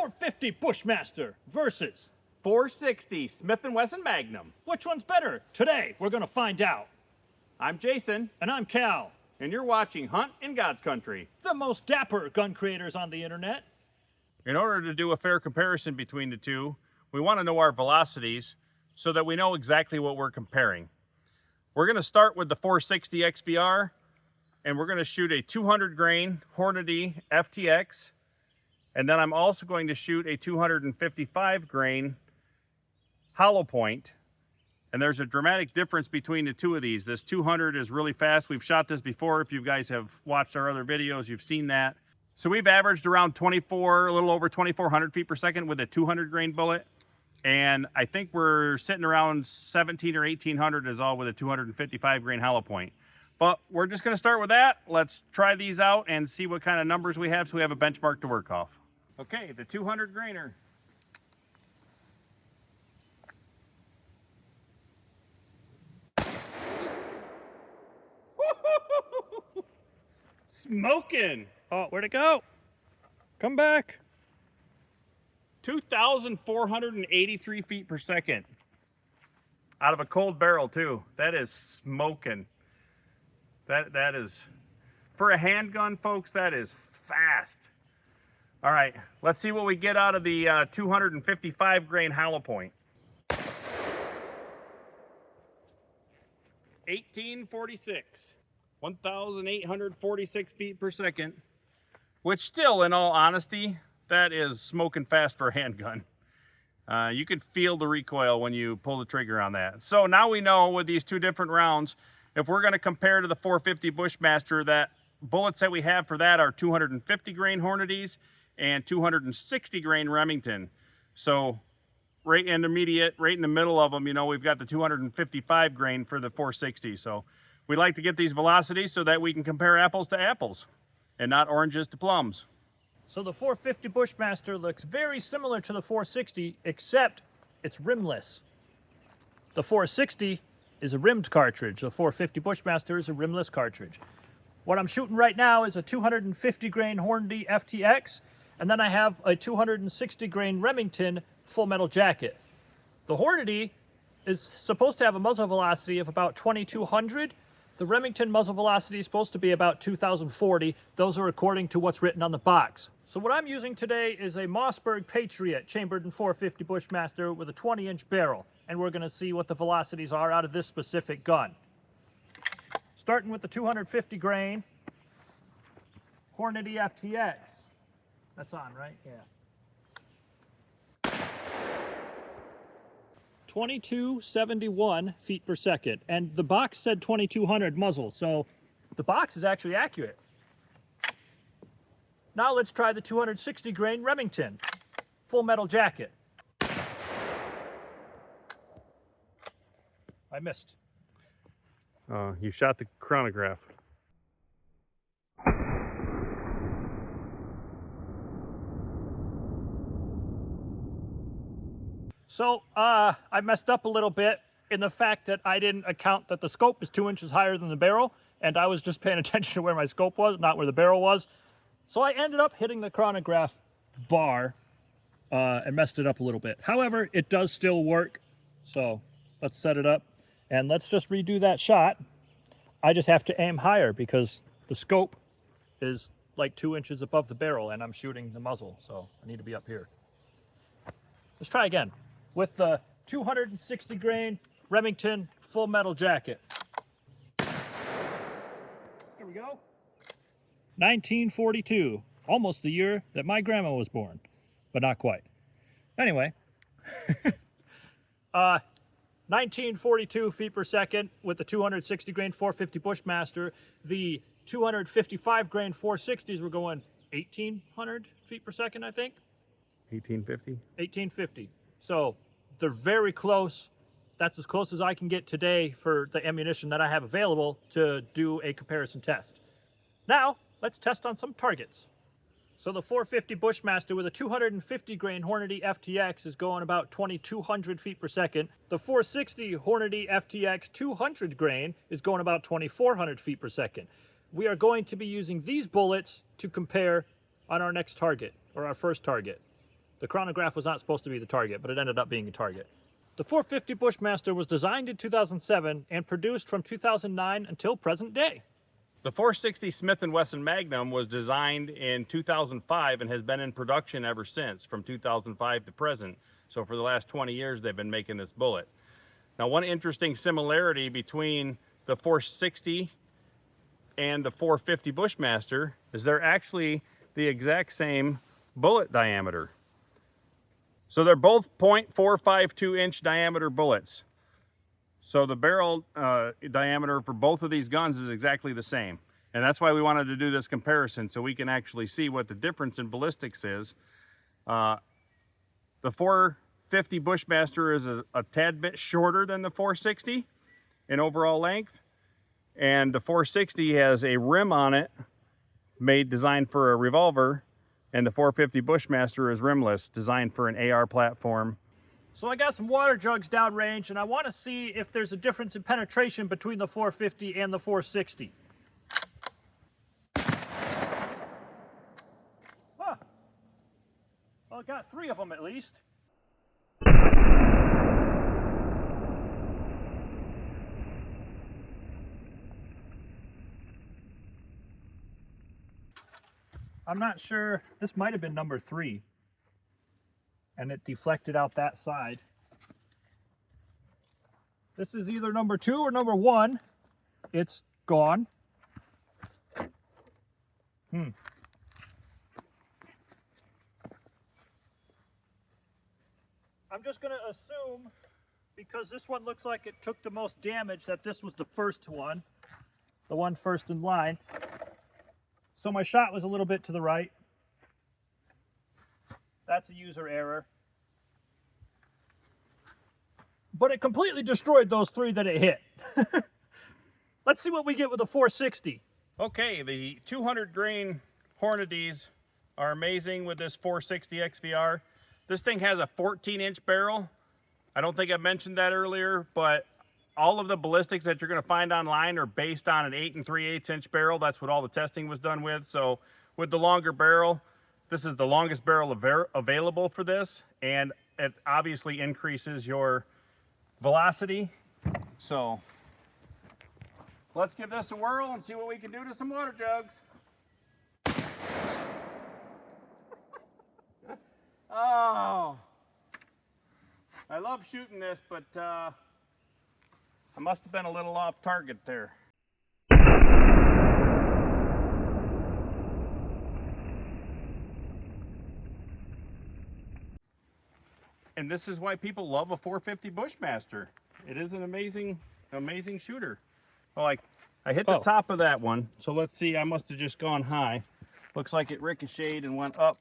450 Bushmaster versus 460 Smith & Wesson Magnum. which one's better? Today, we're gonna find out. I'm Jason, And I'm Cal, and you're watching Hunt in God's Country. the most dapper gun creators on the internet. In order to do a fair comparison between the two, we want to know our velocities so that we know exactly what we're comparing. We're going to start with the 460 XBR, and we're going to shoot a 200 grain Hornady FTX, and then I'm also going to shoot a 255 grain hollow point. And there's a dramatic difference between the two of these. This 200 is really fast. We've shot this before. If you guys have watched our other videos, you've seen that. So we've averaged around a little over 2,400 feet per second with a 200 grain bullet. And I think we're sitting around 17 or 1,800 is all with a 255 grain hollow point. But we're just gonna start with that. Let's try these out and see what kind of numbers we have so we have a benchmark to work off. Okay, the 200 grainer. Smoking! Oh, where'd it go? Come back. 2,483 feet per second. Out of a cold barrel too. That is smoking. That is, for a handgun, folks, that is fast. All right, let's see what we get out of the 255 grain hollow point. 1846. 1,846 feet per second, which still, in all honesty, that is smoking fast for a handgun. You could feel the recoil when you pull the trigger on that. So now we know with these two different rounds, if we're going to compare to the 450 Bushmaster, that bullets that we have for that are 250 grain Hornadys and 260 grain Remington. So right intermediate, right in the middle of them, you know, we've got the 255 grain for the 460. So we like to get these velocities so that we can compare apples to apples and not oranges to plums. So the 450 Bushmaster looks very similar to the 460, except it's rimless. The 460 is a rimmed cartridge. The 450 Bushmaster is a rimless cartridge. What I'm shooting right now is a 250 grain Hornady FTX, and then I have a 260 grain Remington full metal jacket. The Hornady is supposed to have a muzzle velocity of about 2,200. The Remington muzzle velocity is supposed to be about 2,040. Those are according to what's written on the box. So what I'm using today is a Mossberg Patriot chambered in 450 Bushmaster with a 20-inch barrel. And we're going to see what the velocities are out of this specific gun. Starting with the 250 grain Hornady FTX. That's on, right? Yeah. 2271 feet per second, and the box said 2200 muzzle, so the box is actually accurate. Now let's try the 260 grain Remington full metal jacket. I missed. You shot the chronograph. So I messed up a little bit in the fact that I didn't account that the scope is 2 inches higher than the barrel, and I was just paying attention to where my scope was, not where the barrel was. So I ended up hitting the chronograph bar and messed it up a little bit. However, it does still work. So let's set it up and let's just redo that shot. I just have to aim higher because the scope is like 2 inches above the barrel and I'm shooting the muzzle. So I need to be up here. Let's try again with the 260 grain Remington full metal jacket. Here we go. 1942, almost the year that my grandma was born, but not quite. Anyway, 1942 feet per second with the 260 grain 450 Bushmaster. The 255 grain 460s were going 1,800 feet per second, I think. 1850? 1850. So they're very close. That's as close as I can get today for the ammunition that I have available to do a comparison test. Now, let's test on some targets. So the 450 Bushmaster with a 250 grain Hornady FTX is going about 2,200 feet per second. The 460 Hornady FTX 200 grain is going about 2,400 feet per second. We are going to be using these bullets to compare on our next target, or our first target. The chronograph was not supposed to be the target, but it ended up being a target. The 450 Bushmaster was designed in 2007 and produced from 2009 until present day. The 460 Smith & Wesson Magnum was designed in 2005 and has been in production ever since, from 2005 to present. So for the last 20 years, they've been making this bullet. Now, one interesting similarity between the 460 and the 450 Bushmaster is they're actually the exact same bullet diameter. So they're both 0.452 inch diameter bullets. So the barrel diameter for both of these guns is exactly the same. And that's why we wanted to do this comparison, so we can actually see what the difference in ballistics is. The 450 Bushmaster is a tad bit shorter than the 460 in overall length. And the 460 has a rim on it designed for a revolver. And the 450 Bushmaster is rimless, designed for an AR platform. So I got some water jugs downrange, and I want to see if there's a difference in penetration between the 450 and the 460. Huh. Well, I got 3 of them at least. I'm not sure. This might have been number 3. And it deflected out that side. This is either number 2 or number 1. It's gone. I'm just going to assume, because this one looks like it took the most damage, that this was the first one. The one first in line. So my shot was a little bit to the right. That's a user error. But it completely destroyed those 3 that it hit. Let's see what we get with a 460. Okay, the 200 grain Hornadies are amazing with this 460 XVR. This thing has a 14-inch barrel. I don't think I mentioned that earlier, but all of the ballistics that you're going to find online are based on an 8 3/8 inch barrel. That's what all the testing was done with. So with the longer barrel, this is the longest barrel available for this, and it obviously increases your velocity. So let's give this a whirl and see what we can do to some water jugs. Oh, I love shooting this, but I must have been a little off target there. And this is why people love a 450 Bushmaster. It is an amazing shooter. Well, I hit the top of that one, so let's see, I must have just gone high. Looks like it ricocheted and went up.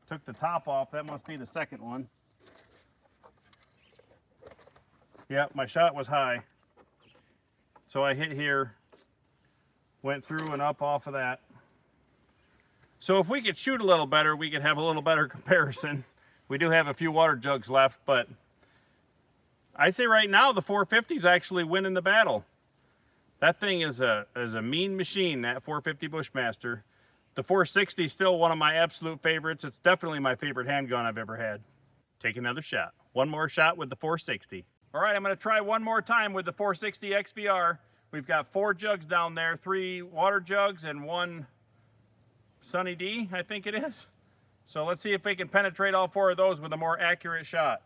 Took the top off, that must be the second one. Yeah, my shot was high. So I hit here, went through and up off of that. So if we could shoot a little better, we could have a little better comparison. We do have a few water jugs left, but I'd say right now the 450 is actually winning the battle. That thing is a mean machine, that 450 Bushmaster. The 460 is still one of my absolute favorites. It's definitely my favorite handgun I've ever had. Take another shot. One more shot with the 460. All right, I'm going to try one more time with the 460 XVR. We've got 4 jugs down there, 3 water jugs and 1 Sunny D, I think it is. So let's see if we can penetrate all 4 of those with a more accurate shot.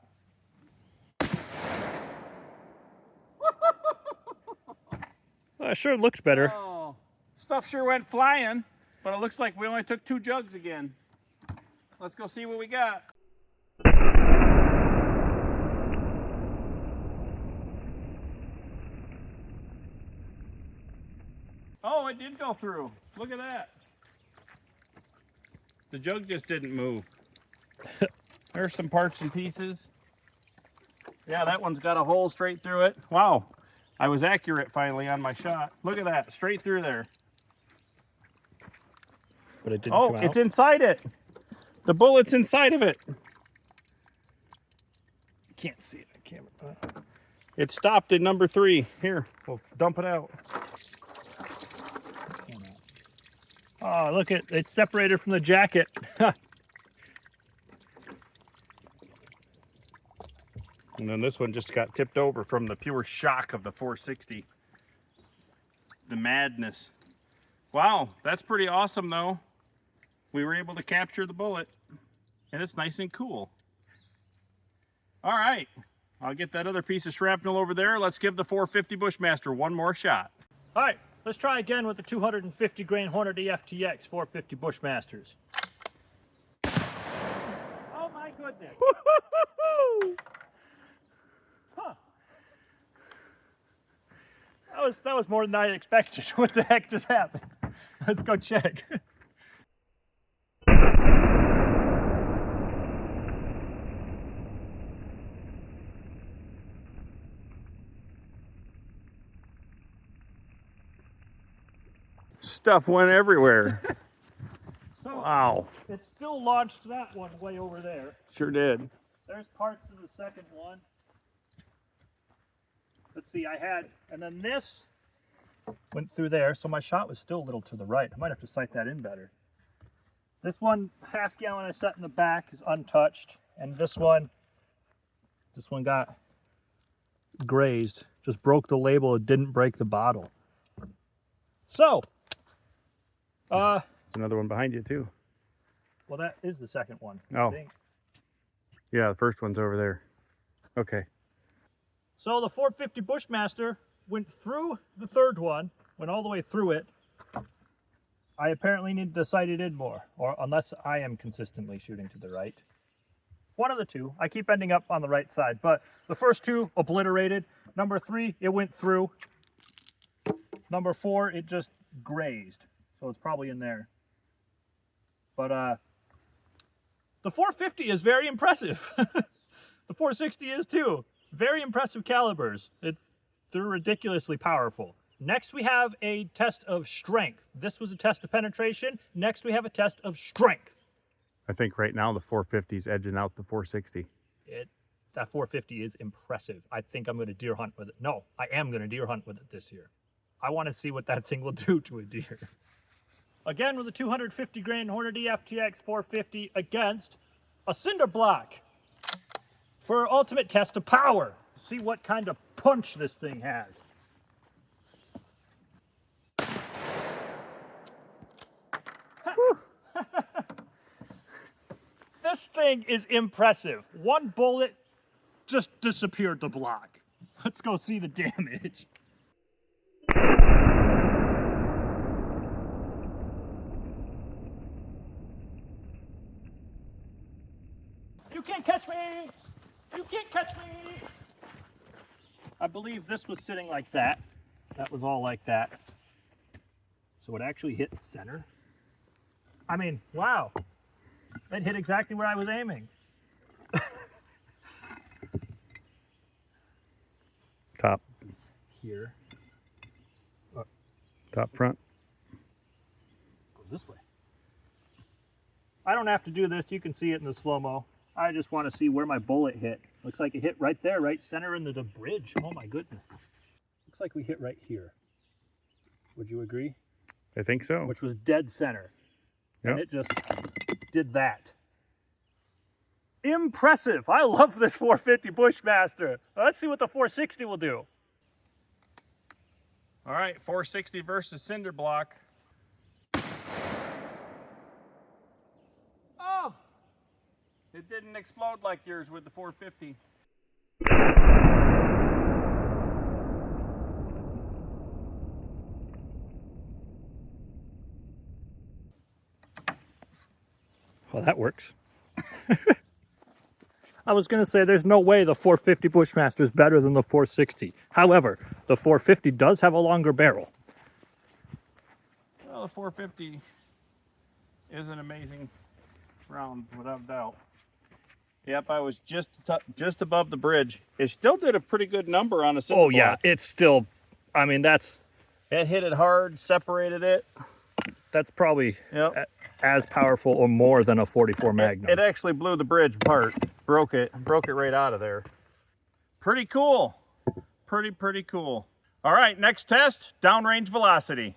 Well, it sure looks better. Oh, stuff sure went flying, but it looks like we only took 2 jugs again. Let's go see what we got. Oh, it did go through. Look at that. The jug just didn't move. There's some parts and pieces. Yeah, that one's got a hole straight through it. Wow, I was accurate finally on my shot. Look at that, straight through there. But it didn't come out. It's inside it. The bullet's inside of it. Can't see it on camera. It stopped at number 3. Here, we'll dump it out. Oh, look at it's separated from the jacket. And then this one just got tipped over from the pure shock of the 460. The madness. Wow, that's pretty awesome though. We were able to capture the bullet and it's nice and cool. All right, I'll get that other piece of shrapnel over there. Let's give the 450 Bushmaster one more shot. All right, let's try again with the 250 grain Hornady FTX 450 Bushmasters. Oh my goodness. Huh. That was more than I expected. What the heck just happened? Let's go check. Stuff went everywhere. So Wow. it still launched that one way over there. Sure did. There's parts of the second one. Let's see, and then this went through there, so my shot was still a little to the right. I might have to sight that in better. This one, half gallon I set in the back is untouched, and this one got grazed. Just broke the label, it didn't break the bottle. So, There's another one behind you too. well, that is the second one. Oh. I think. Yeah, the first one's over there. Okay. So the 450 Bushmaster went through the third one, went all the way through it. I apparently need to sight it in more, or unless I am consistently shooting to the right. One of the two. I keep ending up on the right side, but the first two obliterated. Number 3, it went through. Number 4, it just grazed, so it's probably in there. But the 450 is very impressive. The 460 is too. Very impressive calibers. They're ridiculously powerful. Next we have a test of strength. This was a test of penetration. Next we have a test of strength. I think right now the 450 is edging out the 460. That 450 is impressive. I think I'm going to deer hunt with it. No, I am going to deer hunt with it this year. I want to see what that thing will do to a deer. Again with a 250 grain Hornady FTX 450 against a cinder block for ultimate test of power. See what kind of punch this thing has. This thing is impressive. One bullet just disappeared the block. Let's go see the damage. You can't catch me! You can't catch me! I believe this was sitting like that. That was all like that. So it actually hit center. I mean, wow. It hit exactly where I was aiming. Top. Here. Top front. Goes this way. I don't have to do this. You can see it in the slow-mo. I just want to see where my bullet hit. Looks like it hit right there, right center into the bridge. Oh my goodness. Looks like we hit right here. Would you agree? I think so. Which was dead center. Yep. And it just did that. Impressive. I love this 450 Bushmaster. Let's see what the 460 will do. All right, 460 versus cinder block. Oh! It didn't explode like yours with the 450. Well, that works. I was going to say there's no way the 450 Bushmaster is better than the 460. However, the 450 does have a longer barrel. Well, the 450 is an amazing round, without doubt. Yep, I was just above the bridge. It still did a pretty good number on a cinder Oh yeah, block. it's still, I mean, It hit it hard, separated it. that's probably Yep. as powerful or more than a 44 Magnum. It actually blew the bridge apart. Broke it right out of there. Pretty cool. Pretty cool. All right, next test, downrange velocity.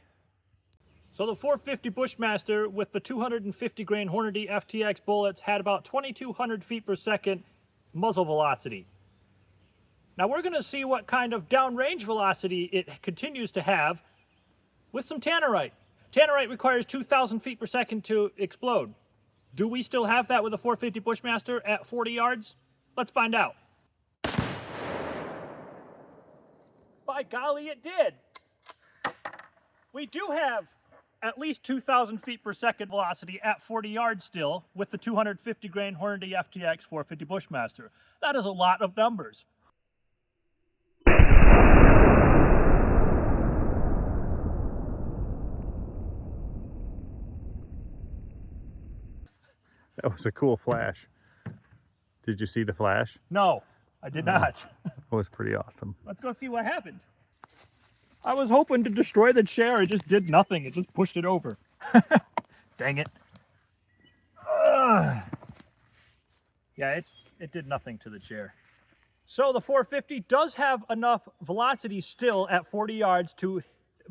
So the 450 Bushmaster with the 250 grain Hornady FTX bullets had about 2,200 feet per second muzzle velocity. Now we're going to see what kind of downrange velocity it continues to have with some tannerite. Tannerite requires 2,000 feet per second to explode. Do we still have that with the 450 Bushmaster at 40 yards? Let's find out. By golly, it did. We do have at least 2,000 feet per second velocity at 40 yards still with the 250 grain Hornady FTX 450 Bushmaster. That is a lot of numbers. That was a cool flash. Did you see the flash? No, I did not. That was pretty awesome. Let's go see what happened. I was hoping to destroy the chair. It just did nothing. It just pushed it over. Dang it. Yeah, it did nothing to the chair. So the 450 does have enough velocity still at 40 yards to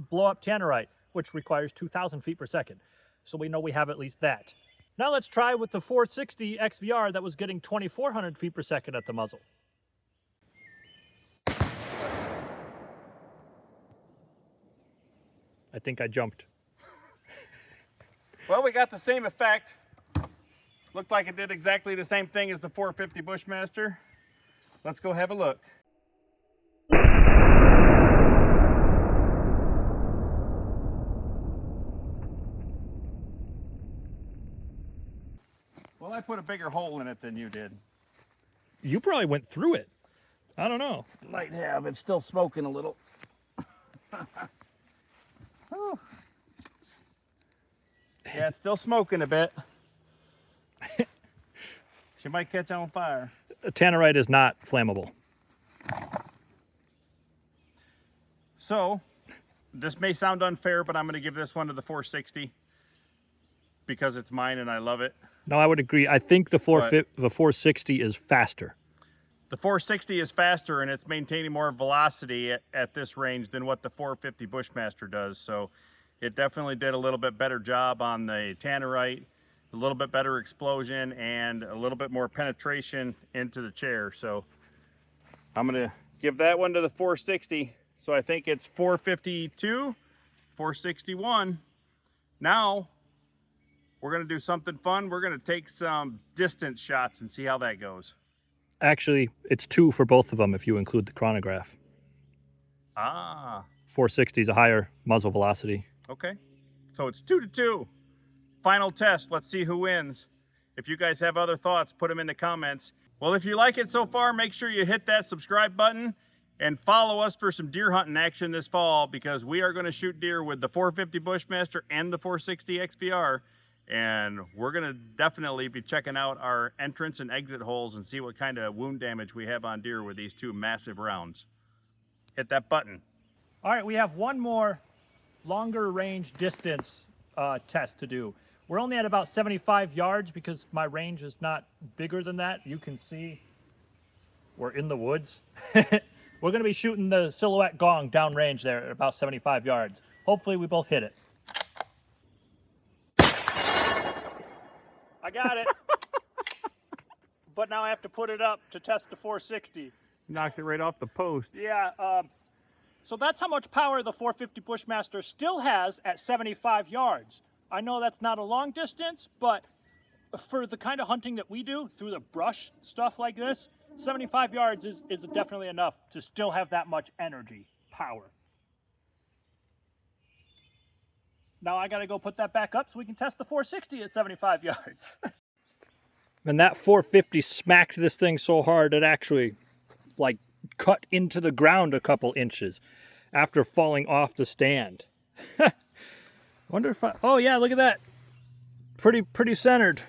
blow up tannerite, which requires 2,000 feet per second. So we know we have at least that. Now let's try with the 460 XVR that was getting 2,400 feet per second at the muzzle. I think I jumped. Well, we got the same effect. Looked like it did exactly the same thing as the 450 Bushmaster. Let's go have a look. Well, I put a bigger hole in it than you did. You probably went through it. I don't know. Might have. It's still smoking a little. Oh. Yeah, it's still smoking a bit. She might catch on fire. Tannerite is not flammable. So, this may sound unfair, but I'm going to give this one to the 460 because it's mine and I love it. No, I would agree. I think the 460 is faster. The 460 is faster and it's maintaining more velocity at this range than what the 450 Bushmaster does. So it definitely did a little bit better job on the tannerite, a little bit better explosion, and a little bit more penetration into the chair. So I'm gonna give that one to the 460. So I think it's 452, 461. Now we're gonna do something fun. We're gonna take some distance shots and see how that goes. Actually, it's 2 for both of them if you include the chronograph. Ah. 460 is a higher muzzle velocity. Okay. So it's 2-2. Final test. Let's see who wins. If you guys have other thoughts, put them in the comments. Well, if you like it so far, make sure you hit that subscribe button and follow us for some deer hunting action this fall, because we are going to shoot deer with the 450 Bushmaster and the 460 XVR. And we're going to definitely be checking out our entrance and exit holes and see what kind of wound damage we have on deer with these 2 massive rounds. Hit that button. All right, we have one more longer range distance test to do. We're only at about 75 yards because my range is not bigger than that. You can see we're in the woods. We're going to be shooting the silhouette gong downrange there at about 75 yards. Hopefully we both hit it. I got it. But now I have to put it up to test the 460. Knocked it right off the post. Yeah, so that's how much power the 450 Bushmaster still has at 75 yards. I know that's not a long distance, but for the kind of hunting that we do through the brush, stuff like this, 75 yards is definitely enough to still have that much energy, power. Now I gotta go put that back up so we can test the 460 at 75 yards. And that 450 smacked this thing so hard it actually like cut into the ground a couple inches after falling off the stand. Wonder if oh yeah, look at that. Pretty centered.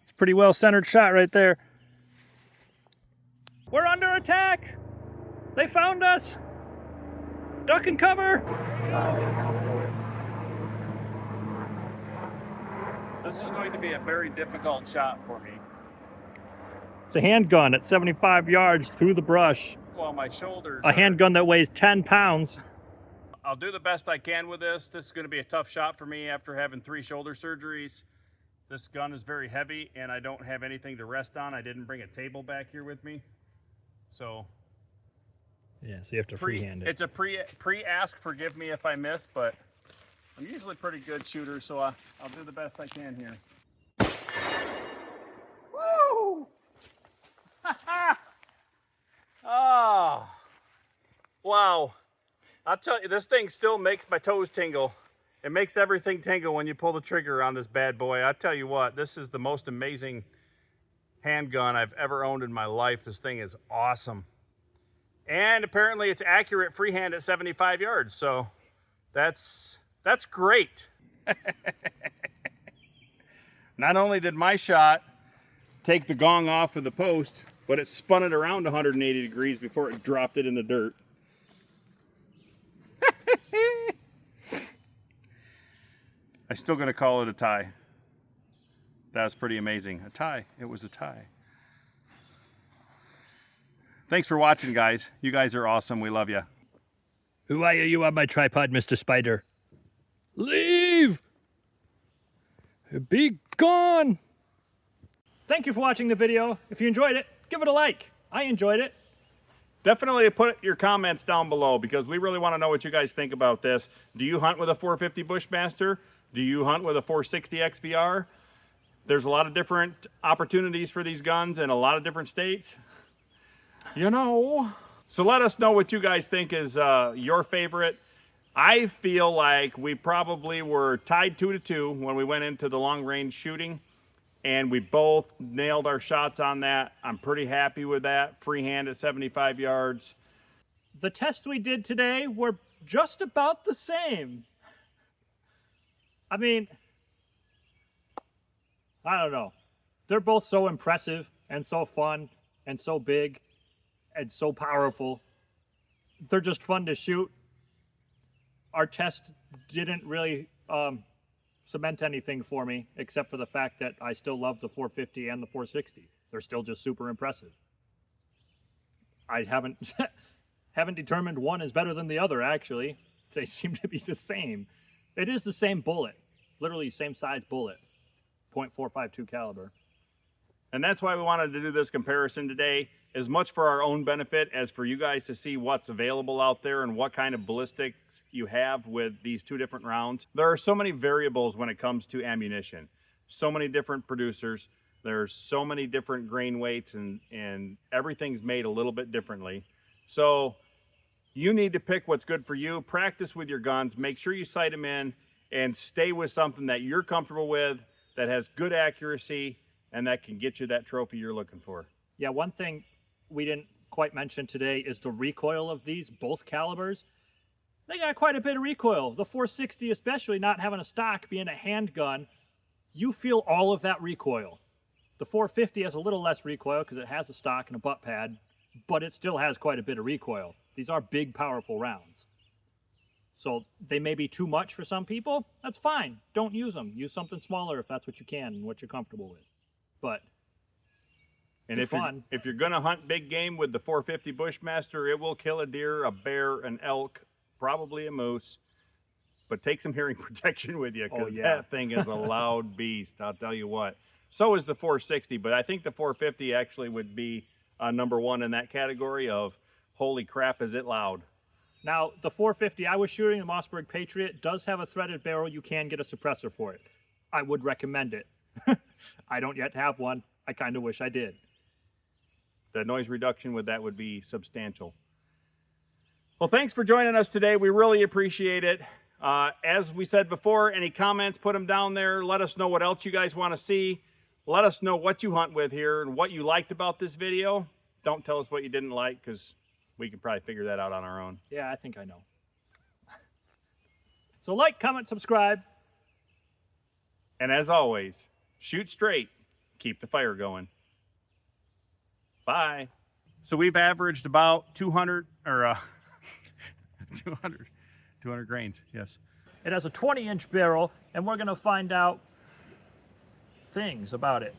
It's a pretty well centered shot right there. We're under attack. They found us. Duck and cover. This is going to be a very difficult shot for me. It's a handgun at 75 yards through the brush. Well, my shoulders. A handgun that weighs 10 pounds. I'll do the best I can with this. This is going to be a tough shot for me after having 3 shoulder surgeries. This gun is very heavy and I don't have anything to rest on. I didn't bring a table back here with me. So yeah, so you have to freehand it. It's a pre-ask, forgive me if I miss, but I'm usually a pretty good shooter, so I'll do the best I can here. Woo! Oh, wow. I'll tell you, this thing still makes my toes tingle. It makes everything tingle when you pull the trigger on this bad boy. I tell you what, this is the most amazing handgun I've ever owned in my life. This thing is awesome. And apparently it's accurate freehand at 75 yards, so that's great. Not only did my shot take the gong off of the post, but it spun it around 180 degrees before it dropped it in the dirt. I'm still gonna call it a tie. That was pretty amazing. A tie, it was a tie. Thanks for watching, guys. You guys are awesome, we love you. Who are you? You on my tripod, Mr. Spider. Leave! Be gone! Thank you for watching the video. If you enjoyed it, give it a like. I enjoyed it. Definitely put your comments down below because we really want to know what you guys think about this. Do you hunt with a 450 Bushmaster? Do you hunt with a 460 XBR? There's a lot of different opportunities for these guns in a lot of different states. You know. So let us know what you guys think is your favorite. I feel like we probably were tied 2-2 when we went into the long range shooting. And we both nailed our shots on that. I'm pretty happy with that. Freehand at 75 yards. The tests we did today were just about the same. I mean, I don't know. They're both so impressive and so fun and so big and so powerful. They're just fun to shoot. Our test didn't really cement anything for me, except for the fact that I still love the 450 and the 460. They're still just super impressive. I haven't determined one is better than the other, actually. They seem to be the same. It is the same bullet, literally same size bullet, .452 caliber. And that's why we wanted to do this comparison today, as much for our own benefit as for you guys to see what's available out there and what kind of ballistics you have with these 2 different rounds. There are so many variables when it comes to ammunition. So many different producers. There's so many different grain weights and everything's made a little bit differently. So you need to pick what's good for you. Practice with your guns. Make sure you sight them in and stay with something that you're comfortable with, that has good accuracy, and that can get you that trophy you're looking for. Yeah, one thing we didn't quite mention today is the recoil of these, both calibers. They got quite a bit of recoil. The 460 especially, not having a stock, being a handgun, you feel all of that recoil. The 450 has a little less recoil because it has a stock and a butt pad, but it still has quite a bit of recoil. These are big, powerful rounds. So they may be too much for some people. That's fine. Don't use them. Use something smaller if that's what you can and what you're comfortable with. But and if you're gonna hunt big game with the 450 Bushmaster, it will kill a deer, a bear, an elk, probably a moose. But take some hearing protection with you, because that thing is a loud beast. I'll tell you what. So is the 460, but I think the 450 actually would be number 1 in that category of holy crap, is it loud. Now, the 450 I was shooting, the Mossberg Patriot, does have a threaded barrel. You can get a suppressor for it. I would recommend it. I don't yet have one. I kind of wish I did. The noise reduction with that would be substantial. Well, thanks for joining us today. We really appreciate it. As we said before, any comments, put them down there. Let us know what else you guys want to see. Let us know what you hunt with here and what you liked about this video. Don't tell us what you didn't like, because we can probably figure that out on our own. Yeah, I think I know. So like, comment, subscribe. And as always, shoot straight, keep the fire going. Bye. So we've averaged about 200 grains, yes. It has a 20-inch barrel, and we're going to find out things about it.